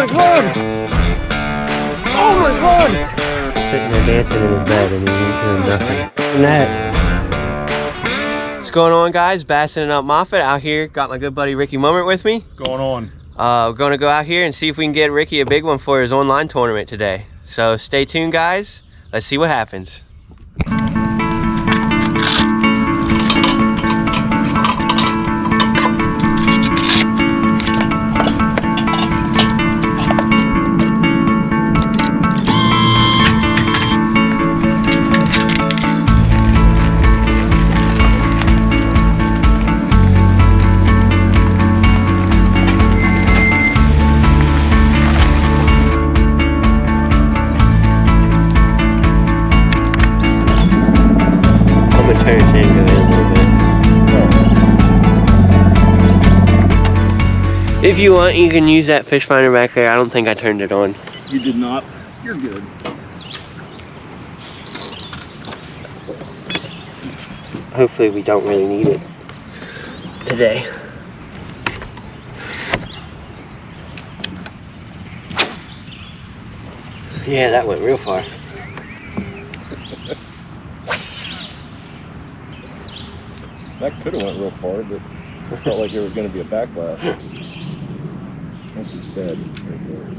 my god! Oh my god! Sitting there dancing in his bed and he ain't doing nothing. And that. What's going on, guys? Bassing up Moffat out here. Got my good buddy Ricky Mummert with me. What's going on? We're gonna go out here and see if we can get Ricky a big one for his online tournament today. So stay tuned, guys. Let's see what happens. If you want, you can use that fish finder back there. I don't think I turned it on. You did not. You're good. Hopefully we don't really need it today. Yeah, that went real far. That could have went real far, but it felt like there was going to be a backlash. That's his bed right there.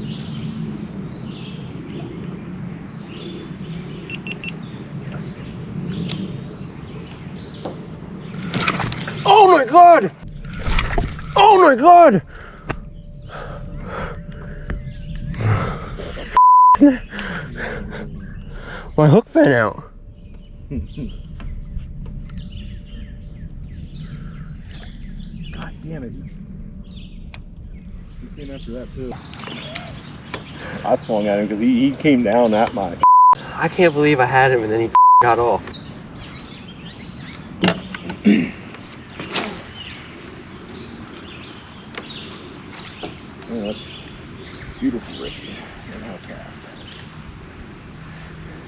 Oh my god! Oh my god! My hook bent out. God damn it. He came after that too. I swung at him because he came down that much. I can't believe I had him and then he got off. Oh, that's beautiful, Ricky. Now cast.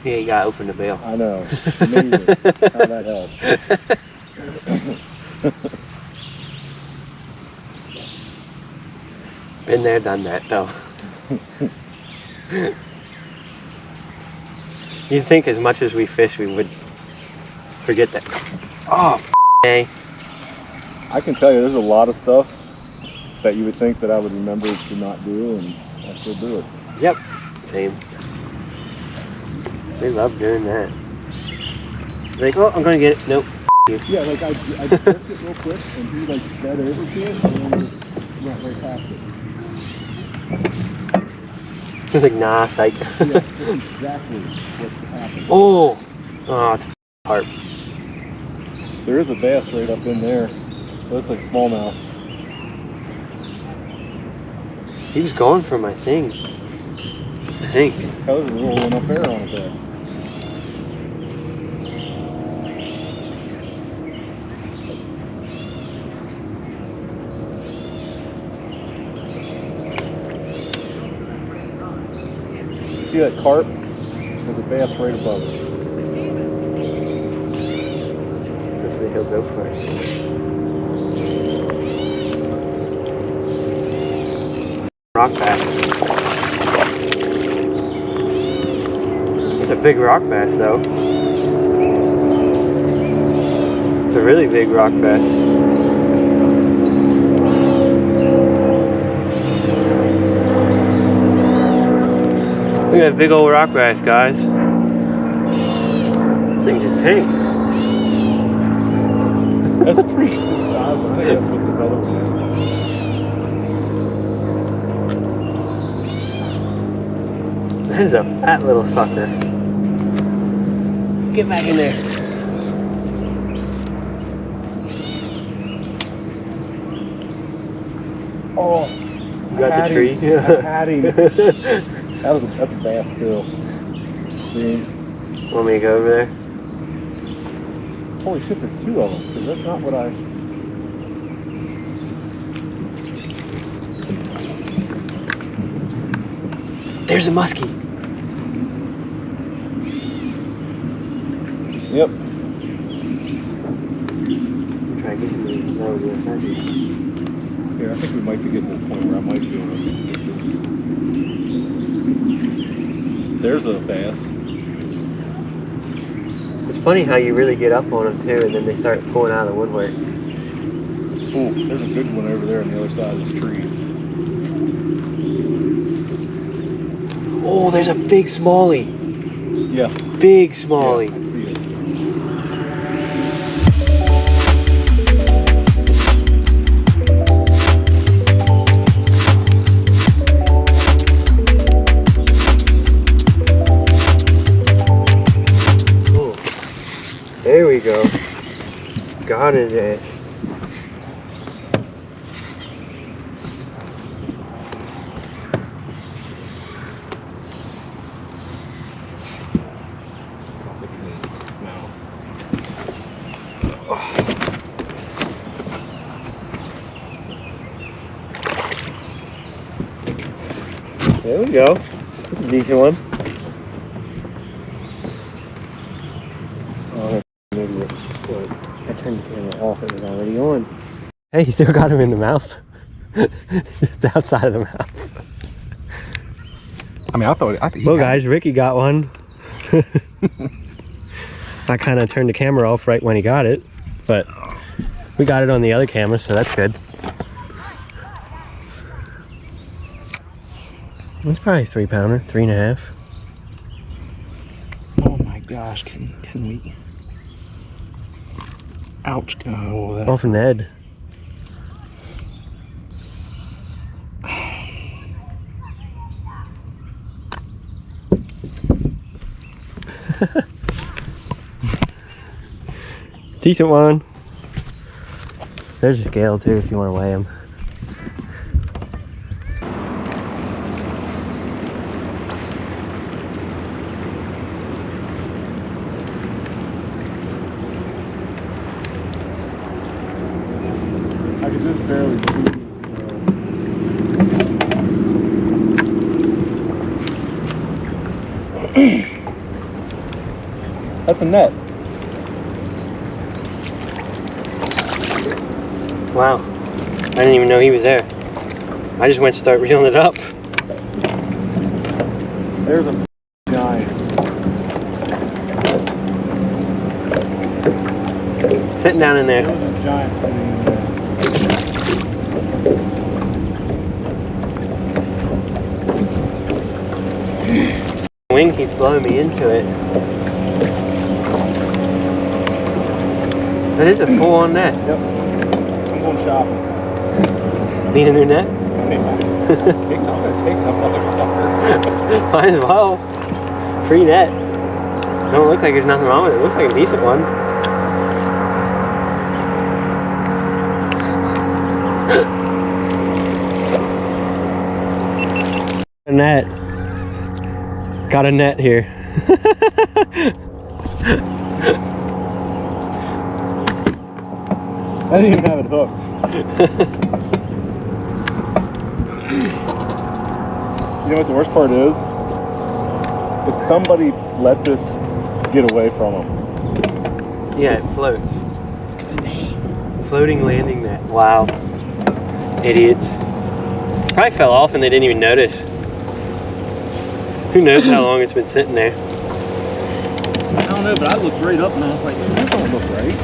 Yeah, you gotta open the bail. I know. Amazing how that helps. Been there, done that, though. You'd think as much as we fish, we would forget that. Oh, I can tell you, there's a lot of stuff that you would think that I would remember to not do, and I still do it. Yep, same. They love doing that. Like, oh, I'm gonna get it. Nope. Yeah, like I jerked it real quick, and he like sped over to it, and then just went right past it. He's like, nah, psych. Yeah, that's exactly what happened. Oh, it's a harp. There is a bass right up in there. It looks like smallmouth. He was going for my thing, I think. That was rolling up there on it there. See that carp? There's a bass right above it. Hopefully he'll go for it. Rock bass. It's a big rock bass though. It's a really big rock bass. Look at that big old rock bass, guys. This thing's a tank. That's pretty good size. I think that's what this other one is. That is a fat little sucker. Get back in there. Oh, you got the tree? I had him. That's a bass still. See? Want me to go over there? Holy shit, there's two of them, because that's not what I... There's a muskie. Yep. Try to get him to Here, I think we might be getting to the point where I might be able to get this. there's a bass. It's funny how you really get up on them too, and then they start pulling out of the woodwork. Oh, there's a big one over there on the other side of this tree. Oh, there's a big smallie. Yeah. Big smallie. Yeah, I see it. There we go. Got it there. There we go. That's a decent one. Oh, idiot. I turned the camera off, it was already on. Hey, you still got him in the mouth. Just outside of the mouth. I mean, I think well, guys, Ricky got one. I kind of turned the camera off right when he got it, but we got it on the other camera, so that's good. It's probably a 3-pounder, 3.5. Oh my gosh, can we? Ouch! Oh, that. Off Ned. Decent one. There's a scale too if you want to weigh him. I could just barely see. That's a net. Wow. I didn't even know he was there. I just went to start reeling it up. There's a giant. Sitting down in there. There was a giant sitting in there. The wind keeps blowing me into it. That is a full-on net. Yep. I'm going shopping. Need a new net? Might as well. Free net. Don't look like there's nothing wrong with it. It looks like a decent one. A net. Got a net here. I didn't even have it hooked. You know what the worst part is? Is somebody let this get away from them. Yeah, it floats. Look at the name. Floating landing net. Wow. Idiots. Probably fell off and they didn't even notice. Who knows how long it's been sitting there. I don't know, but I looked right up and I was like, that don't look right.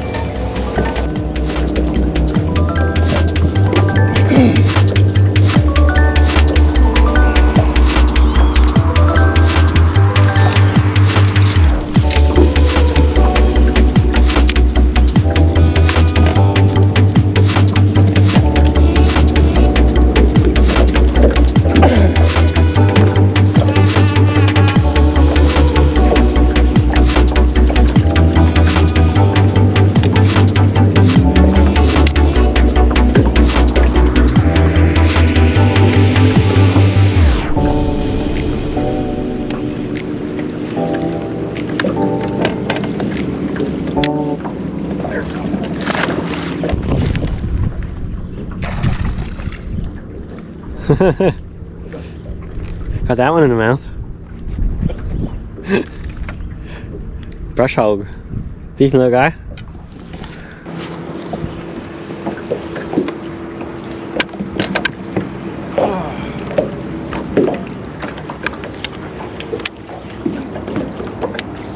Got that one in the mouth. Brush hog. Decent little guy.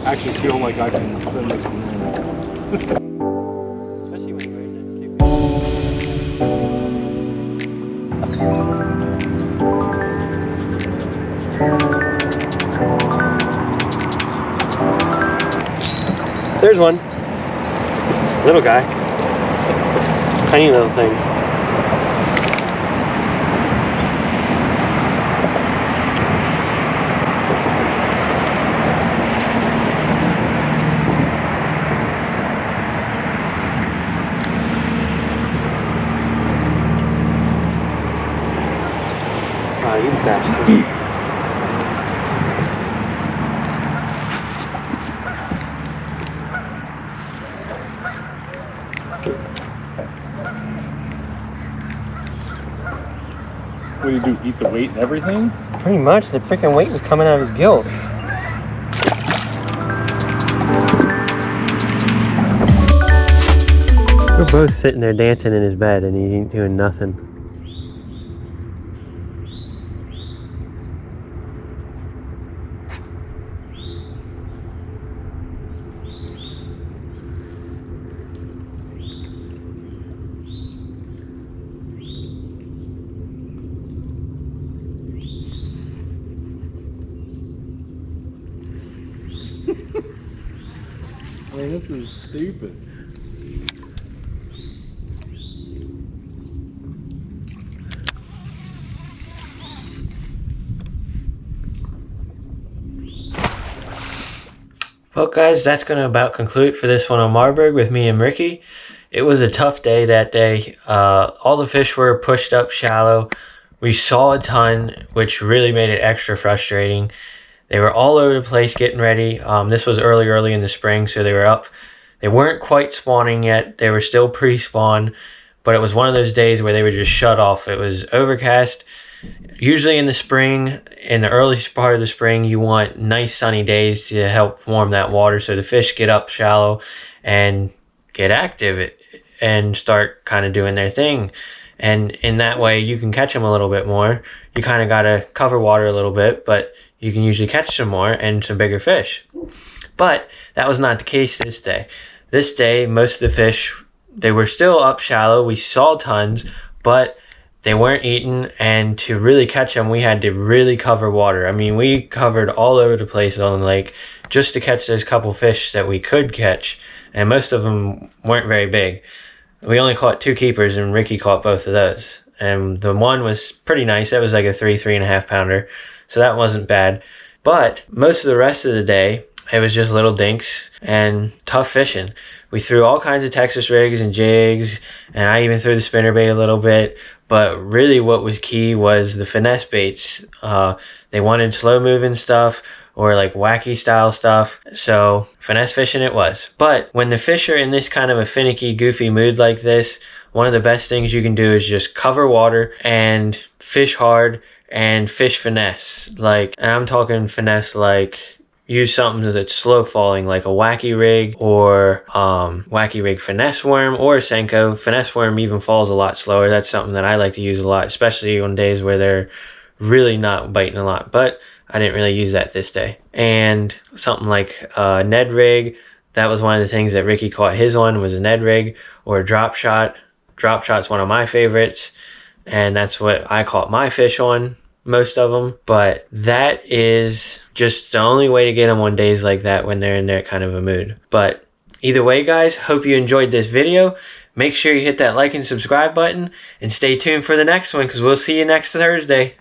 actually feel like I can send this one. Especially when you're in that stupid. There's one. Little guy. Tiny little thing. Oh, you bastard. What do you do? Eat the weight and everything? Pretty much. The freaking weight was coming out of his gills. We're both sitting there dancing in his bed and he ain't doing nothing. I mean, this is stupid. Well guys, that's going to about conclude for this one on Marburg with me and Ricky. It was a tough day that day. All the fish were pushed up shallow. We saw a ton, which really made it extra frustrating. They were all over the place getting ready. This was early in the spring, so they were up. They weren't quite spawning yet. They were still pre-spawn, but it was one of those days where they were just shut off. It was overcast. Usually in the spring, in the early part of the spring, you want nice sunny days to help warm that water so the fish get up shallow and get active and start kind of doing their thing. And in that way, you can catch them a little bit more. You kind of got to cover water a little bit, but you can usually catch some more and some bigger fish. But that was not the case this day. This day, most of the fish, they were still up shallow. We saw tons, but they weren't eating, and to really catch them, we had to really cover water. I mean, we covered all over the place on the lake just to catch those couple fish that we could catch, and most of them weren't very big. We only caught 2 keepers, and Ricky caught both of those. And the one was pretty nice. That was like a 3.5 pounder, so that wasn't bad. But most of the rest of the day, it was just little dinks and tough fishing. We threw all kinds of Texas rigs and jigs, and I even threw the spinnerbait a little bit. But really what was key was the finesse baits. They wanted slow moving stuff or like wacky style stuff. So finesse fishing it was. But when the fish are in this kind of a finicky, goofy mood like this, one of the best things you can do is just cover water and fish hard and fish finesse. And I'm talking finesse like use something that's slow falling, like a wacky rig or wacky rig finesse worm or a Senko. Finesse worm even falls a lot slower. That's something that I like to use a lot, especially on days where they're really not biting a lot. But I didn't really use that this day. And something like a Ned rig, that was one of the things that Ricky caught his on, was a Ned rig or a drop shot. Drop shot's one of my favorites, and that's what I caught my fish on, most of them. But that is just the only way to get them on days like that when they're in that kind of a mood. But either way, guys, hope you enjoyed this video. Make sure you hit that like and subscribe button and stay tuned for the next one, because we'll see you next Thursday.